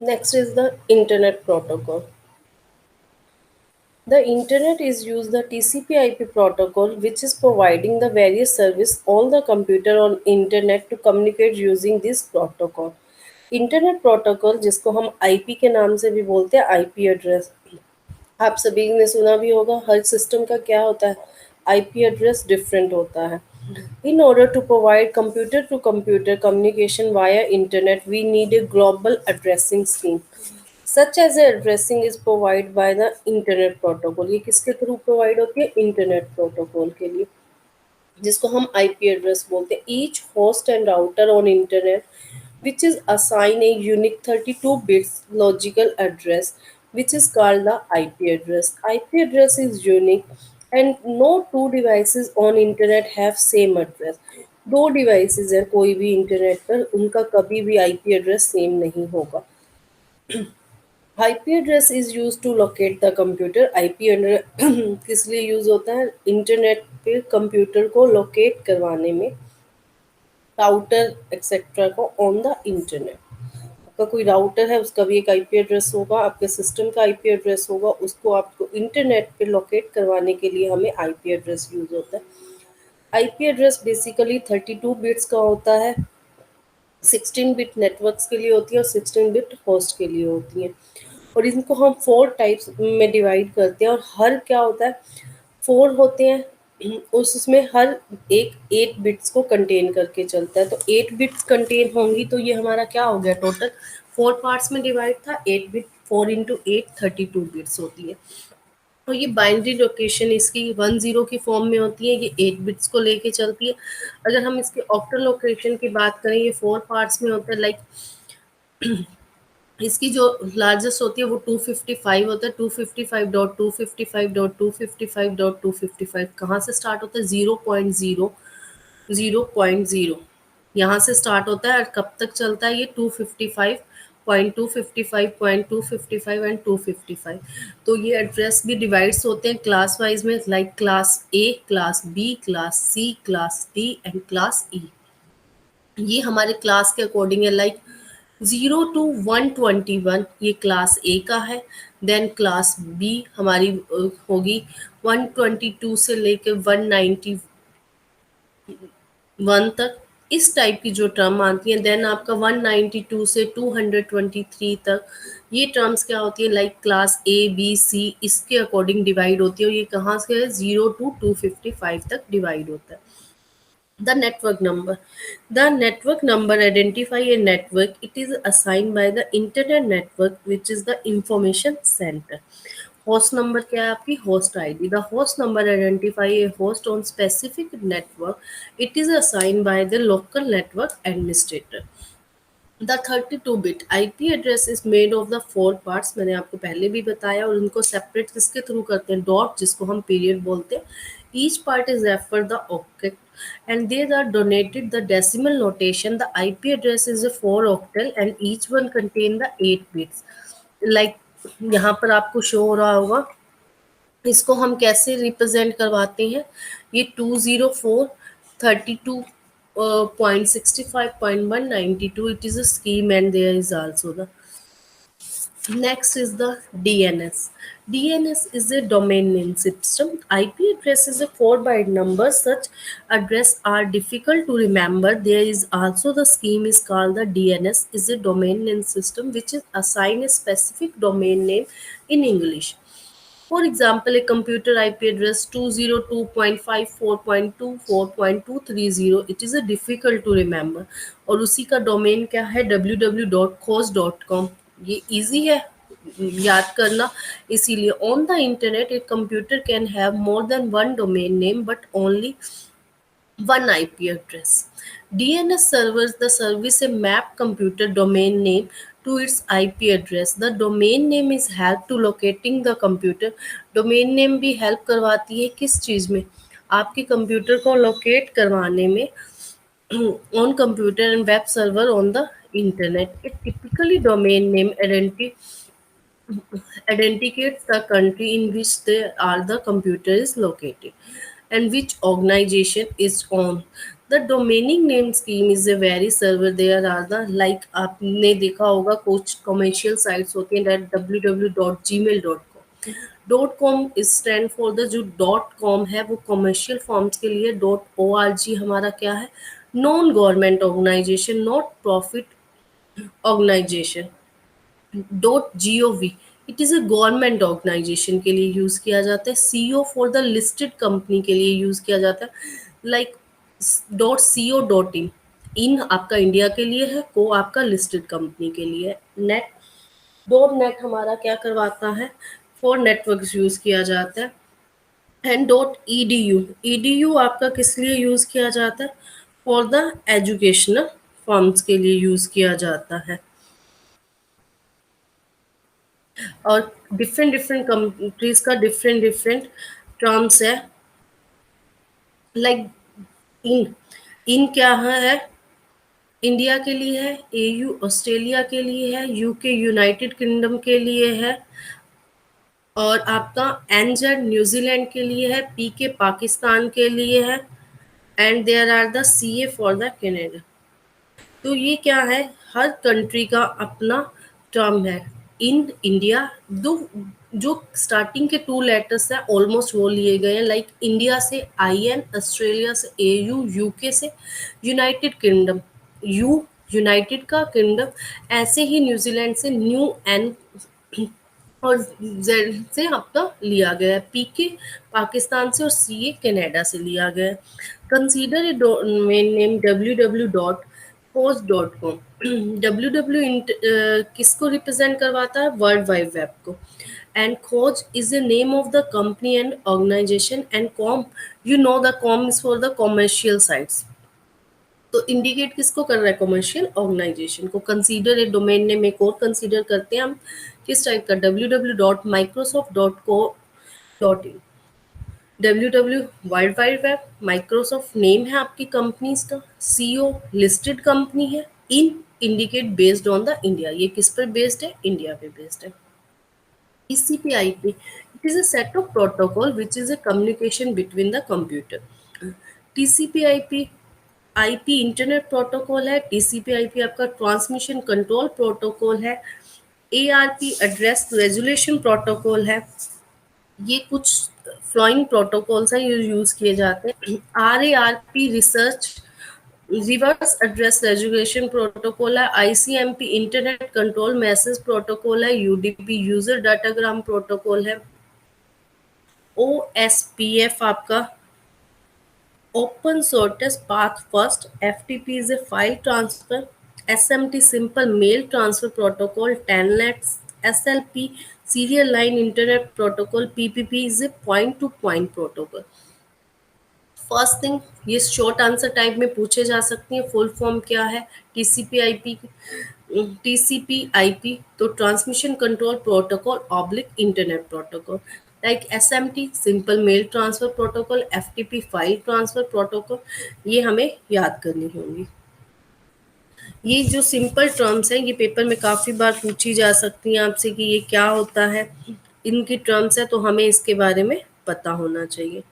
Next is the Internet Protocol. The Internet is used the TCP/IP protocol, which is providing the various service on the computer on Internet to communicate using this protocol. Internet protocol जिसको हम IP के नाम से भी बोलते हैं, IP address, आप सभी ने सुना भी होगा। हर सिस्टम का क्या होता है, आईपी एड्रेस डिफरेंट होता है। In order to provide computer to computer communication via internet, we need a global addressing scheme. Such as a addressing is provided by the internet protocol. ये किसके थ्रू प्रोवाइड होती है, internet protocol के लिए, जिसको हम आईपी एड्रेस बोलते हैं। Each host and router on internet which is assign a unique 32 bits logical address, which is called the IP address. IP address is unique and no two devices on internet have same address. दो devices है कोई भी internet पर, उनका कभी भी IP address same नहीं होगा। IP address is use to locate the computer. IP address किस लिए यूज होता है, इंटरनेट पे कंप्यूटर को लोकेट करवाने में, राउटर एक्सेट्रा को ऑन द इंटरनेट। आपका कोई राउटर है, उसका भी एक आईपी एड्रेस होगा, आपके सिस्टम का आईपी एड्रेस होगा, उसको आपको इंटरनेट पे लोकेट करवाने के लिए हमें आईपी एड्रेस यूज होता है। आईपी एड्रेस बेसिकली 32 बिट्स का होता है। 16 बिट नेटवर्क्स के लिए होती है और 16 बिट होस्ट के लिए होती है। और इनको हम 4 टाइप्स में डिवाइड करते हैं, और हर क्या होता है, 4 होते हैं, उसमें हर एक 8 बिट्स को कंटेन करके चलता है। तो 8 बिट्स कंटेन होंगी, तो ये हमारा क्या हो गया, टोटल 4 पार्ट्स में डिवाइड था। 8 बिट 4 इंटू 8 32 बिट्स होती है। तो ये बाइनरी लोकेशन इसकी 10 की फॉर्म में होती है, ये 8 बिट्स को लेके चलती है। अगर हम इसके ऑक्टल लोकेशन की बात करें, ये 4 पार्ट्स में होता है। लाइक इसकी जो लार्जेस्ट होती है वो 255 होता है। 255.255.255.255 कहाँ से स्टार्ट होता है, 0.0 यहाँ से स्टार्ट होता है, और कब तक चलता है ये, 255.255.255 एंड 255। तो ये एड्रेस भी डिवाइड्स होते हैं क्लास वाइज में, like class A, class B, class C, class D and class E. ये हमारे क्लास के अकॉर्डिंग है। लाइक 0 to 121 ये क्लास ए का है। देन क्लास बी हमारी होगी 122 से लेकर 191 तक, इस टाइप की जो टर्म आती है। देन आपका 192 से 223 तक ये टर्म्स क्या होती है, like class A B C, इसके अकॉर्डिंग डिवाइड होती है। और ये कहाँ से है, 0 to 255 तक डिवाइड होता है। The network number. The network number identify a network. It is assigned by the internet network, which is the information center. Host number क्या है आपकी, host ID. The host number identify a host on specific network. It is assigned by the local network administrator. The 32 bit IP address is made of the 4 parts, मैंने आपको पहले भी बताया। और उनको सेपरेट किसके थ्रू करते हैं, डॉट, जिसको हम पीरियड बोलते हैं। Each part is refer the octet and there are donated the decimal notation. The IP address is a 4 octal and each one contain the 8 bits. Like यहाँ पर आपको शो हो रहा होगा, इसको हम कैसे रिप्रेजेंट करवाते हैं, ये 204.32.65.192, it is a scheme and there is also the next is the DNS. DNS is a domain name system. IP address is a 4-byte number. Such address are difficult to remember. There is also the scheme is called the DNS is a domain name system which is assign a specific domain name in English. For example, a computer IP address 202.54.24.230, it is a difficult to remember. और उसी का domain क्या है, www.khost.com। ये easy है याद करना, इसीलिए on the internet a computer can have more than one domain name but only one IP address. DNS servers the service a map computer domain name to its IP address. The domain name is help to locating the computer. Domain name भी help करवाती है किस चीज़ में, आपके computer को locate करवाने में on computer and web server on the internet. It typically domain name authenticates the country in which the computer is located and which organization is on. The domaining name scheme is a very server, there are the like आपने देखा होगा कुछ commercial sites होती हैं that www.gmail.com। Dot com is stand for the, जो dot com है वो commercial forms के लिए, डॉट ओ आर जी हमारा क्या है, non government organization, not profit organization. Dot G O V it is a government organization के लिए यूज़ किया जाता है। C O for the listed company के लिए यूज़ किया जाता है। Like dot C O dot in आपका इंडिया के लिए है, को आपका लिस्टेड कंपनी के लिए है। नेट, डॉट नेट हमारा क्या करवाता है, फॉर नेटवर्क यूज़ किया जाता है। And dot E D you, E D you आपका किस लिए यूज़ किया जाता है, फॉर द एजुकेशनल फॉर्म्स के लिए यूज़ किया जाता है। और डिफरेंट डिफरेंट कंट्रीज का डिफरेंट डिफरेंट टर्म्स है। लाइक इन, इन क्या है, इंडिया के लिए है, एयू ऑस्ट्रेलिया के लिए है, यूके यूनाइटेड किंगडम के लिए है, और आपका एनजेड न्यूजीलैंड के लिए है, पीके पाकिस्तान के लिए है, and there are the CA for the Canada. तो ये क्या है, हर कंट्री का अपना टर्म है। इन इंडिया दो, जो स्टार्टिंग के टू लेटर्स हैं ऑलमोस्ट वो लिए गए हैं, लाइक इंडिया से आई एन, ऑस्ट्रेलिया से ए यू, यूके से यूनाइटेड किंगडम, यू यूनाइटेड का किंगडम, ऐसे ही न्यूजीलैंड से न्यू एन, और जेड से आपका लिया गया है, पीके पाकिस्तान से, और सीए कनाडा से लिया गया है। कंसीडर ए डोमेन नेम www.खोज.com। www किसको रिप्रेजेंट करवाता है, वर्ल्ड वाइड वेब को। And Khoj is the name of the company and organization, and com, you know the com is for the commercial sites. तो इंडिकेट किसको कर रहा है, कमर्शियल ऑर्गेनाइजेशन को। कंसीडर ए डोमेन नेम एक और कंसीडर करते हैं हम, किस टाइप का, www.microsoft.co.in। www world wide web, Microsoft name है आपकी कंपनीज का, सीओ लिस्टेड कंपनी है, in indicate based on the India, ये किस पर बेस्ड है, इंडिया पे बेस्ड है। TCP/IP, it is a set of protocol which is a communication between the computer। TCP/IP, IP internet protocol है, TCP/IP आपका transmission control protocol है, ARP address resolution protocol है। ये कुछ फ्लोइंग प्रोटोकॉल्स हैं, ये यूज किए जाते हैं। RARP research reverse address resolution protocol है, ICMP internet control message protocol है, UDP यूजर डाटाग्राम प्रोटोकॉल है, OSPF आपका open shortest path first, FTP is a file transfer, SMT simple mail transfer protocol, Telnet, SLP serial line internet protocol, PPP is a point to point protocol। First thing, ये short answer type में पूछे जा सकती हैं, full form क्या है TCP/IP। TCP/IP तो transmission control protocol oblique internet protocol, like SMT simple mail transfer protocol, FTP file transfer protocol, ये हमें याद करनी होंगी। ये जो सिंपल टर्म्स हैं ये पेपर में काफ़ी बार पूछी जा सकती हैं आपसे कि ये क्या होता है, इनकी टर्म्स है तो हमें इसके बारे में पता होना चाहिए।